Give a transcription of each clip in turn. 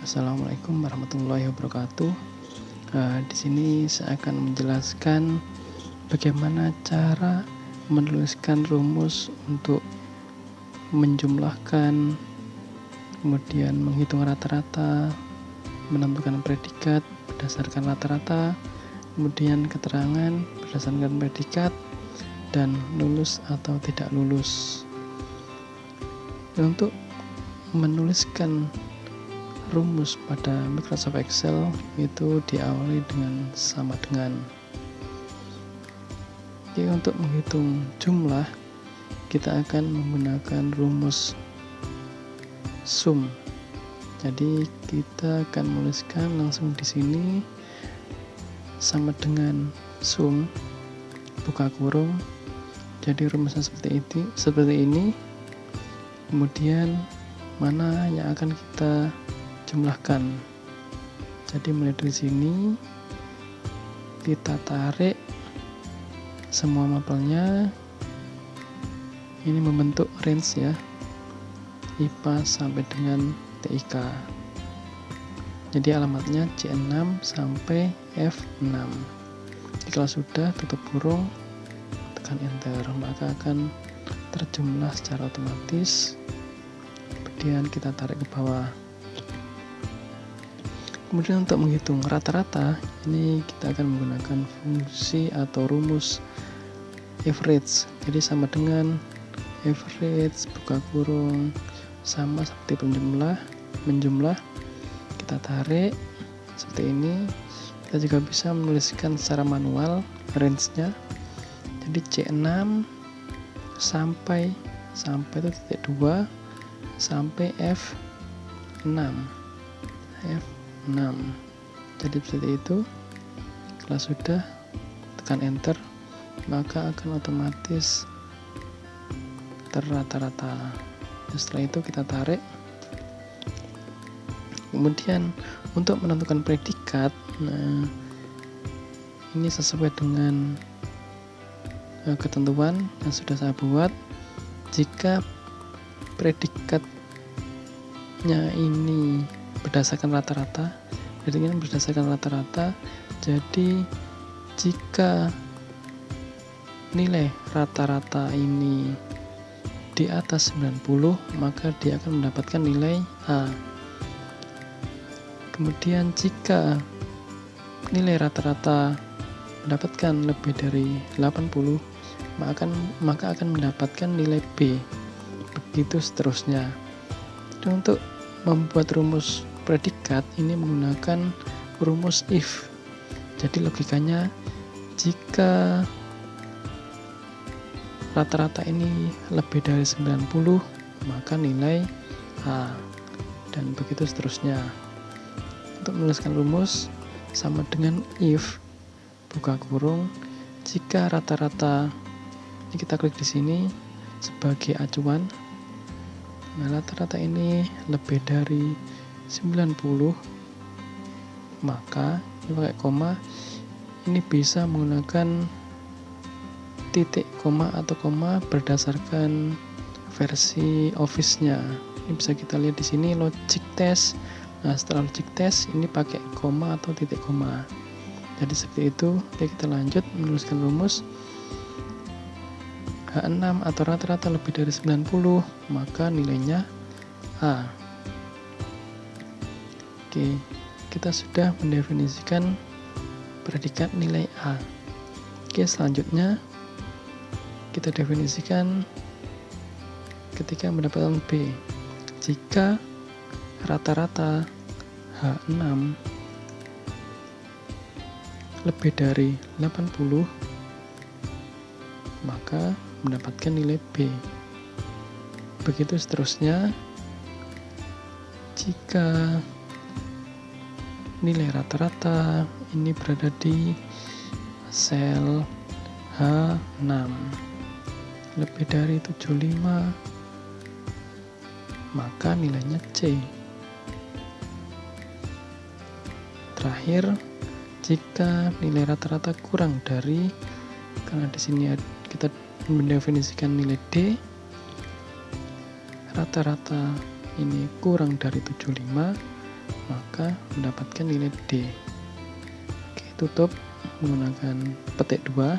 Assalamualaikum warahmatullahi wabarakatuh. Di sini saya akan menjelaskan bagaimana cara menuliskan rumus untuk menjumlahkan, kemudian menghitung rata-rata, menentukan predikat berdasarkan rata-rata, kemudian keterangan berdasarkan predikat, dan lulus atau tidak lulus. Untuk menuliskan rumus pada Microsoft Excel itu diawali dengan sama dengan. Oke, untuk menghitung jumlah kita akan menggunakan rumus sum. Jadi kita akan menuliskan langsung di sini sama dengan sum buka kurung. Jadi rumusnya seperti ini. Kemudian mana yang akan kita jumlahkan. Jadi mulai dari sini kita tarik semua mapelnya. Ini membentuk range ya, IPA sampai dengan TIK. Jadi alamatnya C6 sampai F6. Jadi kalau sudah tutup kurung, tekan enter, maka akan terjumlah secara otomatis. Kemudian kita tarik ke bawah. Kemudian untuk menghitung rata-rata, ini kita akan menggunakan fungsi atau rumus average. Jadi sama dengan average buka kurung sama seperti menjumlah. Kita tarik seperti ini. Kita juga bisa menuliskan secara manual range-nya. Jadi C6 sampai itu titik 2 sampai F6. Jadi seperti itu. Kalau sudah, tekan enter, maka akan otomatis terrata-rata. Setelah itu kita tarik. Kemudian untuk menentukan predikat, ini sesuai dengan ketentuan yang sudah saya buat. Jika predikatnya ini berdasarkan rata-rata, jadi jika nilai rata-rata ini di atas 90, maka dia akan mendapatkan nilai A. Kemudian jika nilai rata-rata mendapatkan lebih dari 80, maka akan mendapatkan nilai B. Begitu seterusnya. Dan untuk membuat rumus predikat ini menggunakan rumus if. Jadi logikanya, jika rata-rata ini lebih dari 90, maka nilai A, dan begitu seterusnya. Untuk menuliskan rumus sama dengan if buka kurung, jika rata-rata, ini kita klik di sini sebagai acuan. Nah, rata-rata ini lebih dari 90, maka ini pakai koma, ini bisa menggunakan titik koma atau koma berdasarkan versi Office-nya. Ini bisa kita lihat di sini logic test. Nah, setelah logic test ini pakai koma atau titik koma. Jadi seperti itu. Oke, kita lanjut menuliskan rumus. H6 atau rata-rata lebih dari 90, maka nilainya A. Oke, kita sudah mendefinisikan predikat nilai A. Oke, selanjutnya kita definisikan ketika mendapatkan B. Jika rata-rata H6 lebih dari 80, maka mendapatkan nilai B. Begitu seterusnya. Jika nilai rata-rata ini berada di sel H6 lebih dari 75, maka nilainya C. Terakhir, jika nilai rata-rata kurang dari, karena di sini kita mendefinisikan nilai D, rata-rata ini kurang dari 75, maka mendapatkan nilai D. Oke, tutup menggunakan petik 2.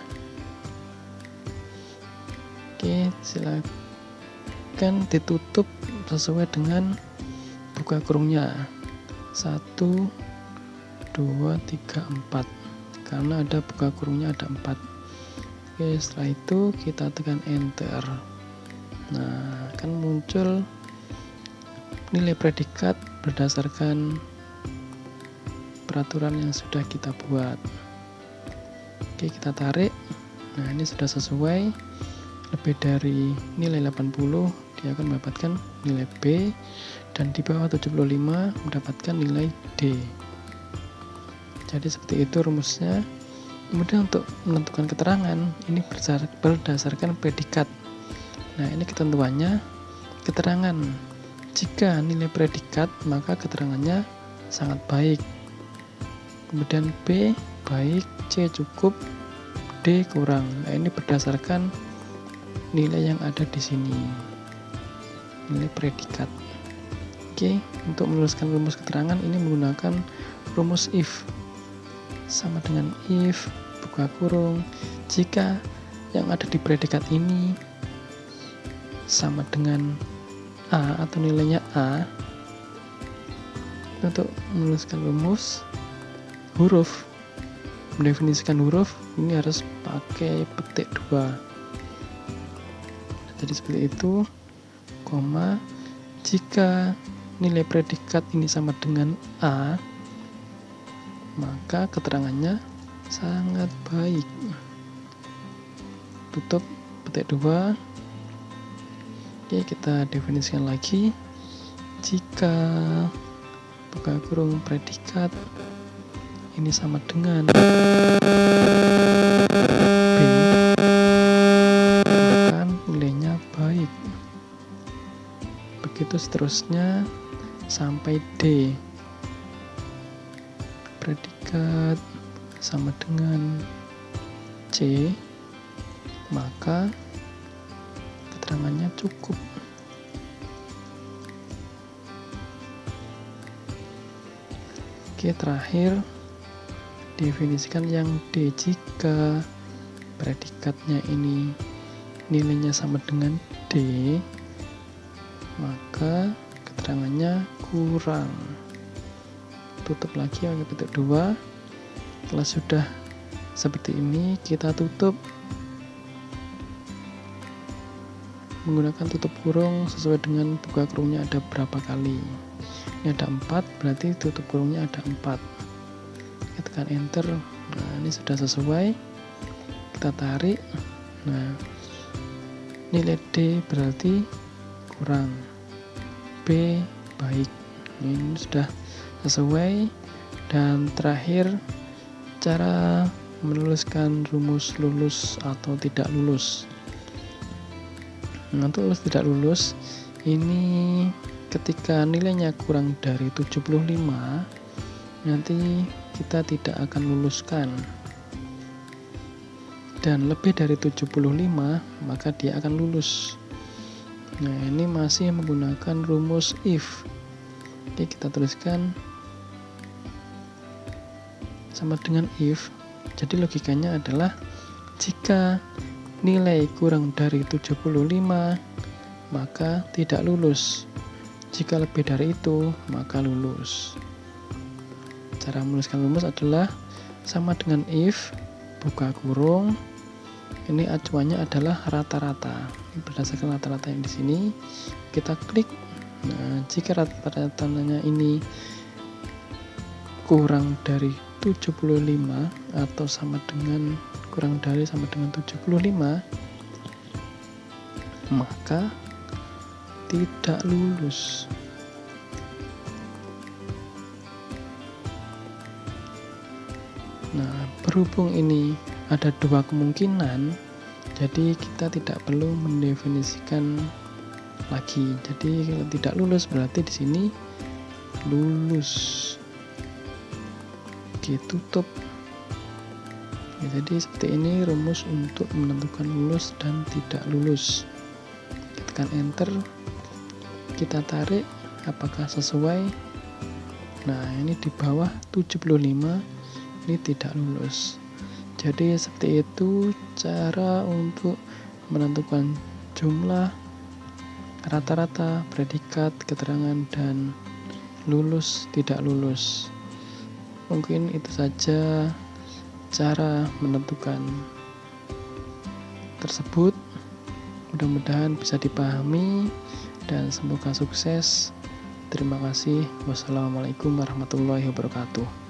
Oke, silakan ditutup sesuai dengan buka kurungnya 1, 2, 3, 4, karena ada buka kurungnya ada 4. Oke, setelah itu kita tekan enter. Nah, akan muncul nilai predikat berdasarkan peraturan yang sudah kita buat. Oke, kita tarik. Nah, ini sudah sesuai. Lebih dari nilai 80 dia akan mendapatkan nilai B, dan di bawah 75 mendapatkan nilai D. Jadi seperti itu rumusnya. Kemudian untuk menentukan keterangan ini berdasarkan predikat. Nah, ini ketentuannya. Keterangan jika nilai predikat maka keterangannya sangat baik. Kemudian B baik, C cukup, D kurang. Nah, ini berdasarkan nilai yang ada di sini, nilai predikat. Oke, untuk menuliskan rumus keterangan ini menggunakan rumus if. Sama dengan if buka kurung jika yang ada di predikat ini sama dengan A atau nilainya A. Untuk menuliskan rumus huruf, mendefinisikan huruf ini harus pakai petik 2. Jadi seperti itu, koma, jika nilai predikat ini sama dengan A, maka keterangannya sangat baik. Tutup petik 2. Oke, kita definisikan lagi. Jika buka kurung predikat ini sama dengan B, maka nilainya baik. Begitu seterusnya sampai D. Predikat sama dengan C, maka keterangannya cukup. Oke, terakhir definisikan yang D. Jika predikatnya ini nilainya sama dengan D, maka keterangannya kurang. Tutup lagi pakai petik 2. Setelah sudah seperti ini, kita tutup menggunakan tutup kurung sesuai dengan buka kurungnya ada berapa kali. Ini ada 4, berarti tutup kurungnya ada 4. Kita tekan enter. Nah, ini sudah sesuai. Kita tarik. Nah, nilai D berarti kurang, B baik. Ini sudah sesuai. Dan terakhir, cara menuliskan rumus lulus atau tidak lulus. Nah, untuk lulus tidak lulus ini ketika nilainya kurang dari 75, nanti kita tidak akan luluskan. Dan lebih dari 75 maka dia akan lulus. Nah, ini masih menggunakan rumus if. Oke, kita tuliskan sama dengan if. Jadi logikanya adalah jika nilai kurang dari 75 maka tidak lulus. Jika lebih dari itu maka lulus. Cara menuliskan rumus adalah sama dengan if buka kurung. Ini acuannya adalah rata-rata. Ini berdasarkan rata-rata yang di sini. Kita klik. Nah, jika rata-ratanya ini kurang dari 75 atau sama dengan kurang dari sama dengan 75, maka tidak lulus. Nah, berhubung ini ada dua kemungkinan, jadi kita tidak perlu mendefinisikan lagi. Jadi kalau tidak lulus berarti di sini lulus. Oke, tutup. Ya, jadi seperti ini rumus untuk menentukan lulus dan tidak lulus. Kita tekan enter, kita tarik apakah sesuai. Nah, ini di bawah 75 ini tidak lulus. Jadi seperti itu cara untuk menentukan jumlah, rata-rata, predikat, keterangan, dan lulus tidak lulus. Mungkin itu saja cara menentukan tersebut. Mudah-mudahan bisa dipahami dan semoga sukses. Terima kasih. Wassalamualaikum warahmatullahi wabarakatuh.